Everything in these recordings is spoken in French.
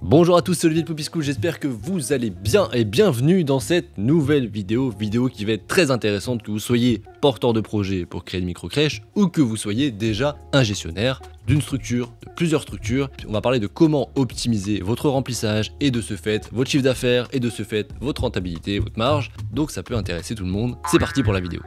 Bonjour à tous, c'est Olivier de Poppy School, j'espère que vous allez bien et bienvenue dans cette nouvelle vidéo qui va être très intéressante, que vous soyez porteur de projet pour créer une micro-crèche ou que vous soyez déjà un gestionnaire d'une structure, de plusieurs structures. On va parler de comment optimiser votre remplissage et de ce fait votre chiffre d'affaires et de ce fait votre rentabilité, votre marge. Donc ça peut intéresser tout le monde. C'est parti pour la vidéo.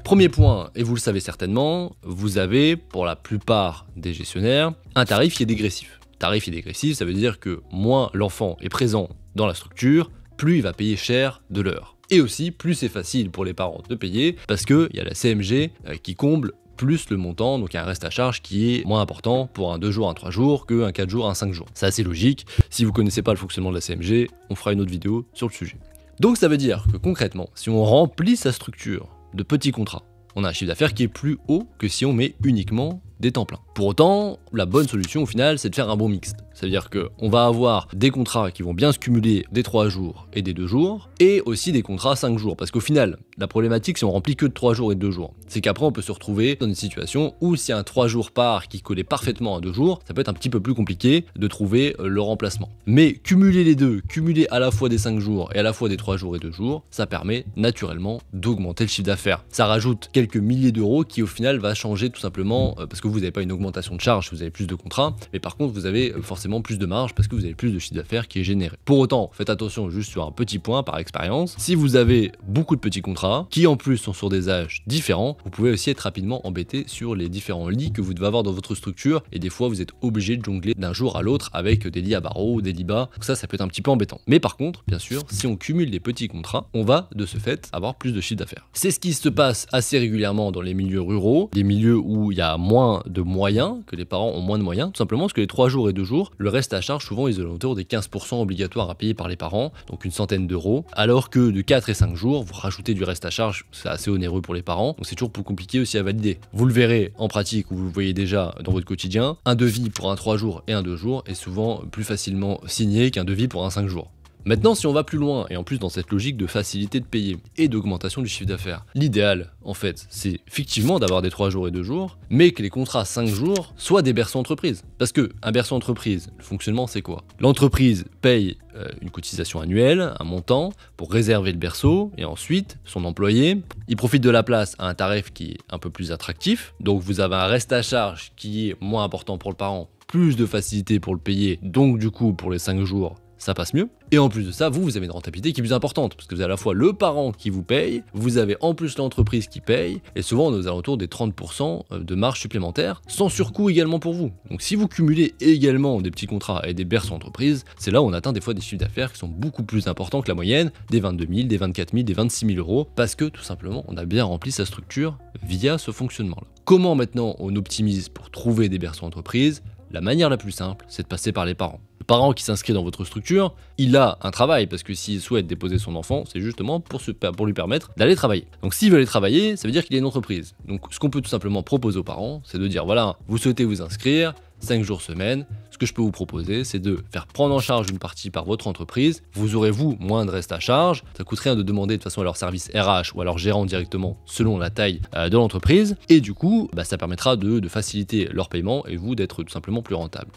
Premier point, et vous le savez certainement, vous avez, pour la plupart des gestionnaires, un tarif qui est dégressif. Tarif qui est dégressif, ça veut dire que moins l'enfant est présent dans la structure, plus il va payer cher de l'heure. Et aussi, plus c'est facile pour les parents de payer, parce qu'il y a la CMG qui comble plus le montant, donc il y a un reste à charge qui est moins important pour un 2 jours, un 3 jours, qu'un 4 jours, un 5 jours. C'est assez logique. Si vous ne connaissez pas le fonctionnement de la CMG, on fera une autre vidéo sur le sujet. Donc ça veut dire que concrètement, si on remplit sa structure de petits contrats, on a un chiffre d'affaires qui est plus haut que si on met uniquement des temps pleins. Pour autant, la bonne solution au final, c'est de faire un bon mixte. C'est-à-dire qu'on va avoir des contrats qui vont bien se cumuler des 3 jours et des 2 jours, et aussi des contrats 5 jours. Parce qu'au final, la problématique, si on remplit que de 3 jours et de 2 jours, c'est qu'après on peut se retrouver dans une situation où si un 3 jours part qui collait parfaitement à 2 jours, ça peut être un petit peu plus compliqué de trouver le remplacement. Mais cumuler les deux, cumuler à la fois des 5 jours et à la fois des 3 jours et 2 jours, ça permet naturellement d'augmenter le chiffre d'affaires. Ça rajoute quelques milliers d'euros qui au final va changer tout simplement parce que vous n'avez pas une augmentation de charge, vous avez plus de contrats, mais par contre vous avez forcément plus de marge parce que vous avez plus de chiffre d'affaires qui est généré. Pour autant, faites attention juste sur un petit point par expérience, si vous avez beaucoup de petits contrats, qui en plus sont sur des âges différents, vous pouvez aussi être rapidement embêté sur les différents lits que vous devez avoir dans votre structure, et des fois vous êtes obligé de jongler d'un jour à l'autre avec des lits à barreaux ou des lits bas, donc ça peut être un petit peu embêtant. Mais par contre, bien sûr, si on cumule des petits contrats, on va de ce fait avoir plus de chiffre d'affaires. C'est ce qui se passe assez régulièrement dans les milieux ruraux, des milieux où il y a moins de moyens, que les parents ont moins de moyens, tout simplement parce que les 3 jours et 2 jours, le reste à charge souvent ils ont autour des 15% obligatoires à payer par les parents, donc une centaine d'euros, alors que de 4 et 5 jours, vous rajoutez du reste à charge, c'est assez onéreux pour les parents, donc c'est toujours plus compliqué aussi à valider. Vous le verrez en pratique, ou vous le voyez déjà dans votre quotidien, un devis pour un 3 jours et un 2 jours est souvent plus facilement signé qu'un devis pour un 5 jours. Maintenant, si on va plus loin, et en plus dans cette logique de facilité de payer et d'augmentation du chiffre d'affaires, l'idéal, en fait, c'est effectivement d'avoir des 3 jours et 2 jours, mais que les contrats 5 jours soient des berceaux entreprises. Parce que un berceau entreprise, le fonctionnement, c'est quoi? L'entreprise paye une cotisation annuelle, un montant, pour réserver le berceau, et ensuite, son employé, il profite de la place à un tarif qui est un peu plus attractif, donc vous avez un reste à charge qui est moins important pour le parent, plus de facilité pour le payer, donc du coup, pour les 5 jours, ça passe mieux. Et en plus de ça, vous avez une rentabilité qui est plus importante, parce que vous avez à la fois le parent qui vous paye, vous avez en plus l'entreprise qui paye, et souvent on est aux alentours des 30% de marge supplémentaire, sans surcoût également pour vous. Donc si vous cumulez également des petits contrats et des berceaux entreprises, c'est là où on atteint des fois des chiffres d'affaires qui sont beaucoup plus importants que la moyenne, des 22 000, des 24 000, des 26 000 euros, parce que tout simplement on a bien rempli sa structure via ce fonctionnement-là. Comment maintenant on optimise pour trouver des berceaux entreprises? La manière la plus simple, c'est de passer par les parents. Le parent qui s'inscrit dans votre structure, il a un travail, parce que s'il souhaite déposer son enfant, c'est justement pour lui permettre d'aller travailler. Donc s'il veut aller travailler, ça veut dire qu'il a une entreprise. Donc ce qu'on peut tout simplement proposer aux parents, c'est de dire voilà, vous souhaitez vous inscrire, 5 jours semaine, ce que je peux vous proposer, c'est de faire prendre en charge une partie par votre entreprise. Vous aurez, vous, moins de reste à charge. Ça coûte rien de demander de toute façon à leur service RH ou à leur gérant directement selon la taille de l'entreprise. Et du coup, ça permettra de faciliter leur paiement et vous d'être tout simplement plus rentable.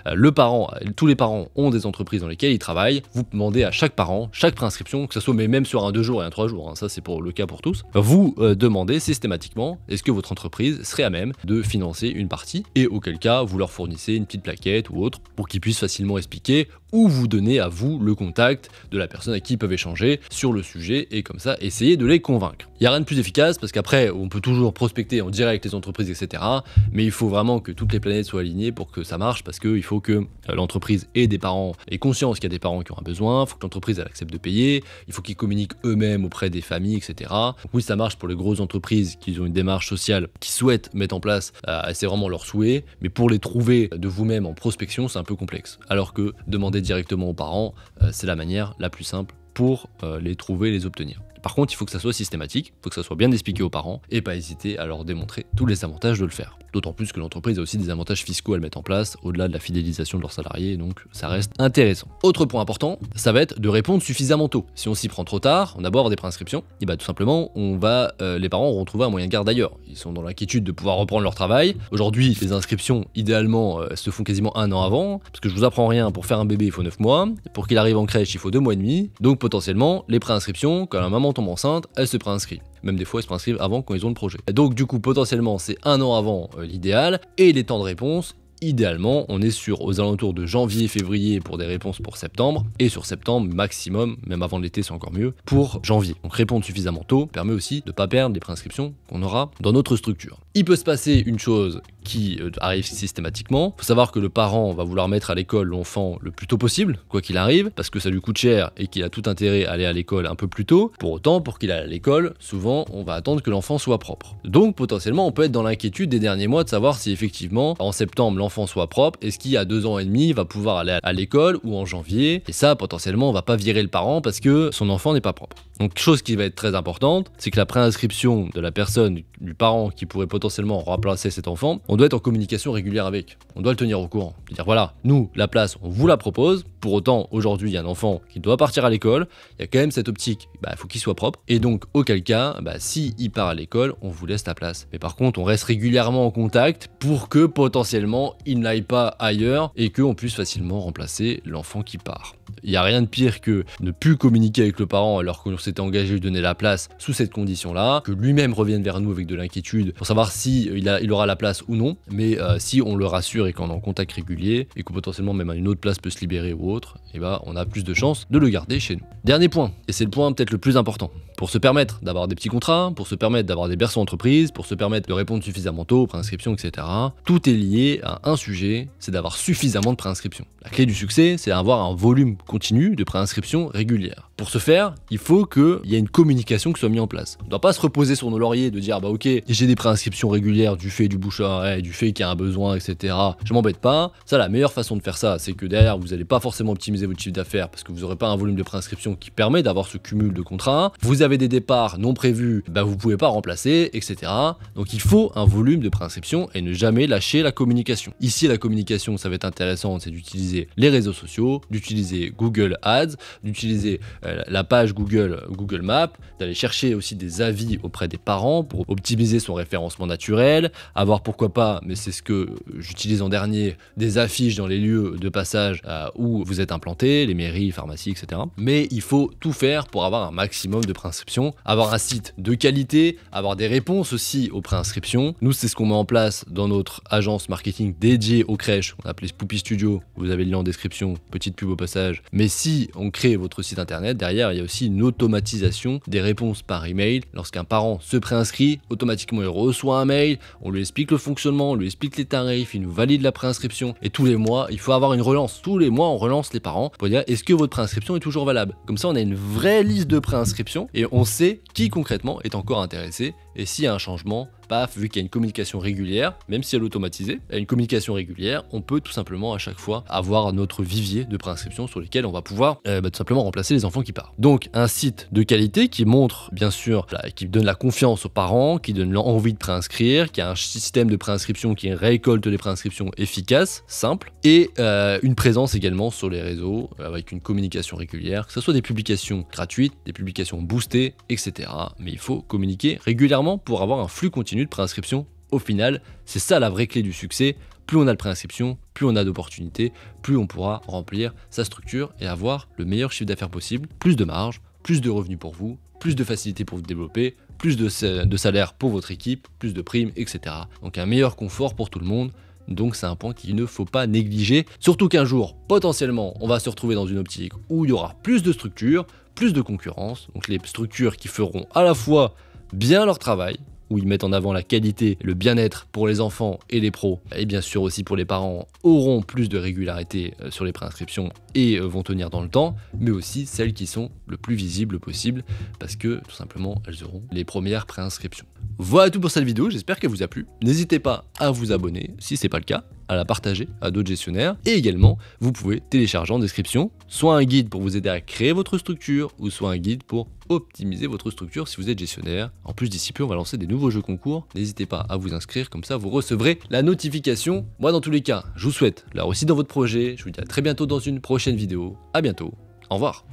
Tous les parents ont des entreprises dans lesquelles ils travaillent. Vous demandez à chaque parent, chaque préinscription, que ce soit même sur un 2 jours et un 3 jours, ça c'est pour le cas pour tous, vous demandez systématiquement est-ce que votre entreprise serait à même de financer une partie, et auquel cas vous leur fournissez une petite plaquette ou autre pour qu'ils puissent facilement expliquer, ou vous donner à vous le contact de la personne à qui ils peuvent échanger sur le sujet, et comme ça essayer de les convaincre. Il n'y a rien de plus efficace parce qu'après on peut toujours prospecter en direct les entreprises, etc. Mais il faut vraiment que toutes les planètes soient alignées pour que ça marche, parce qu'il faut que l'entreprise ait des parents, ait conscience qu'il y a des parents qui ont un besoin, il faut que l'entreprise elle accepte de payer, il faut qu'ils communiquent eux-mêmes auprès des familles, etc. Donc oui, ça marche pour les grosses entreprises qui ont une démarche sociale, qui souhaitent mettre en place, c'est vraiment leur souhait, mais pour les trouver de vous-même en prospection, c'est un peu complexe. Alors que demander directement aux parents, c'est la manière la plus simple pour les trouver, les obtenir. Par contre, il faut que ça soit systématique, il faut que ça soit bien expliqué aux parents et pas hésiter à leur démontrer tous les avantages de le faire. D'autant plus que l'entreprise a aussi des avantages fiscaux à le mettre en place, au-delà de la fidélisation de leurs salariés, donc ça reste intéressant. Autre point important, ça va être de répondre suffisamment tôt. Si on s'y prend trop tard, on aborde des préinscriptions, et bah tout simplement, les parents auront trouvé un moyen de garde ailleurs. Ils sont dans l'inquiétude de pouvoir reprendre leur travail. Aujourd'hui, les inscriptions, idéalement, se font quasiment un an avant, parce que je vous apprends rien, pour faire un bébé, il faut 9 mois, pour qu'il arrive en crèche, il faut 2 mois et demi, donc potentiellement, les préinscriptions, quand la maman tombe enceinte, elle se préinscrit. Même des fois, ils se préinscrivent avant quand ils ont le projet. Donc du coup, potentiellement, c'est un an avant l'idéal, et les temps de réponse, idéalement, on est aux alentours de janvier-février pour des réponses pour septembre, et sur septembre, maximum, même avant l'été c'est encore mieux, pour janvier. Donc répondre suffisamment tôt permet aussi de ne pas perdre les préinscriptions qu'on aura dans notre structure. Il peut se passer une chose qui arrive systématiquement. Il faut savoir que le parent va vouloir mettre à l'école l'enfant le plus tôt possible, quoi qu'il arrive, parce que ça lui coûte cher et qu'il a tout intérêt à aller à l'école un peu plus tôt. Pour autant, pour qu'il aille à l'école, souvent, on va attendre que l'enfant soit propre. Donc, potentiellement, on peut être dans l'inquiétude des derniers mois de savoir si effectivement, en septembre, l'enfant soit propre, est-ce qu'il y a 2 ans et demi, il va pouvoir aller à l'école ou en janvier. Et ça, potentiellement, on va pas virer le parent parce que son enfant n'est pas propre. Donc, chose qui va être très importante, c'est que la préinscription de la personne, du parent qui pourrait potentiellement remplacer cet enfant, on doit être en communication régulière avec. On doit le tenir au courant. Dire voilà, nous, la place, on vous la propose. Pour autant, aujourd'hui, il y a un enfant qui doit partir à l'école. Il y a quand même cette optique, il faut qu'il soit propre. Et donc, auquel cas, s'il part à l'école, on vous laisse la place. Mais par contre, on reste régulièrement en contact pour que potentiellement, il n'aille pas ailleurs et qu'on puisse facilement remplacer l'enfant qui part. Il n'y a rien de pire que ne plus communiquer avec le parent alors qu'on s'était engagé à lui donner la place sous cette condition-là, que lui-même revienne vers nous avec de l'inquiétude pour savoir si il aura la place ou non. Mais si on le rassure et qu'on est en contact régulier et que potentiellement même une autre place peut se libérer ou autre, on a plus de chances de le garder chez nous. Dernier point, et c'est le point peut-être le plus important. Pour se permettre d'avoir des petits contrats, pour se permettre d'avoir des berceaux entreprises, pour se permettre de répondre suffisamment tôt aux préinscriptions, etc. Tout est lié à un sujet, c'est d'avoir suffisamment de préinscriptions. La clé du succès, c'est d'avoir un volume continu de préinscriptions régulières. Pour ce faire, il faut qu'il y ait une communication qui soit mise en place. On ne doit pas se reposer sur nos lauriers de dire ok, j'ai des préinscriptions régulières du fait du bouche à oreille, du fait qu'il y a un besoin, etc. Je m'embête pas. Ça, la meilleure façon de faire ça, c'est que derrière, vous n'allez pas forcément optimiser votre chiffre d'affaires parce que vous n'aurez pas un volume de préinscription qui permet d'avoir ce cumul de contrats. Vous avez des départs non prévus, vous pouvez pas remplacer, etc. Donc il faut un volume de préinscription et ne jamais lâcher la communication. Ici, la communication, ça va être intéressant, c'est d'utiliser les réseaux sociaux, d'utiliser Google Ads, d'utiliser la page Google Maps, d'aller chercher aussi des avis auprès des parents pour optimiser son référencement naturel, avoir pourquoi pas, mais c'est ce que j'utilise en dernier, des affiches dans les lieux de passage où vous êtes implanté, les mairies, pharmacies, etc. Mais il faut tout faire pour avoir un maximum de préinscriptions, avoir un site de qualité, avoir des réponses aussi aux préinscriptions. Nous, c'est ce qu'on met en place dans notre agence marketing dédiée aux crèches, qu'on appelait Spoopy Studio. Vous avez le lien en description, petite pub au passage. Mais si on crée votre site internet, derrière, il y a aussi une automatisation des réponses par email. Lorsqu'un parent se préinscrit, automatiquement il reçoit un mail, on lui explique le fonctionnement, on lui explique les tarifs, il nous valide la préinscription. Et tous les mois, il faut avoir une relance. Tous les mois, on relance les parents pour dire est-ce que votre préinscription est toujours valable. Comme ça, on a une vraie liste de préinscriptions et on sait qui concrètement est encore intéressé. Et s'il y a un changement, paf, vu qu'il y a une communication régulière, même si elle est automatisée, il y a une communication régulière, on peut tout simplement à chaque fois avoir notre vivier de préinscription sur lesquels on va pouvoir tout simplement remplacer les enfants qui partent. Donc un site de qualité qui montre bien sûr, qui donne la confiance aux parents, qui donne l'envie de préinscrire, qui a un système de préinscription qui récolte les préinscriptions efficaces, simple, et une présence également sur les réseaux avec une communication régulière, que ce soit des publications gratuites, des publications boostées, etc. Mais il faut communiquer régulièrement pour avoir un flux continu de préinscription. Au final, c'est ça la vraie clé du succès. Plus on a de préinscription, plus on a d'opportunités, plus on pourra remplir sa structure et avoir le meilleur chiffre d'affaires possible, plus de marge, plus de revenus pour vous, plus de facilité pour vous développer, plus de salaire pour votre équipe, plus de primes, etc. Donc un meilleur confort pour tout le monde. Donc c'est un point qu'il ne faut pas négliger. Surtout qu'un jour, potentiellement, on va se retrouver dans une optique où il y aura plus de structures, plus de concurrence. Donc les structures qui feront à la fois bien leur travail, où ils mettent en avant la qualité, le bien-être pour les enfants et les pros, et bien sûr aussi pour les parents, auront plus de régularité sur les préinscriptions et vont tenir dans le temps, mais aussi celles qui sont le plus visibles possible, parce que tout simplement elles auront les premières préinscriptions. Voilà tout pour cette vidéo, j'espère qu'elle vous a plu. N'hésitez pas à vous abonner si c'est pas le cas, à la partager à d'autres gestionnaires. Et également, vous pouvez télécharger en description soit un guide pour vous aider à créer votre structure, ou soit un guide pour optimiser votre structure si vous êtes gestionnaire. En plus, d'ici peu, on va lancer des nouveaux jeux concours. N'hésitez pas à vous inscrire, comme ça vous recevrez la notification. Moi, dans tous les cas, je vous souhaite la réussite dans votre projet. Je vous dis à très bientôt dans une prochaine vidéo. À bientôt. Au revoir.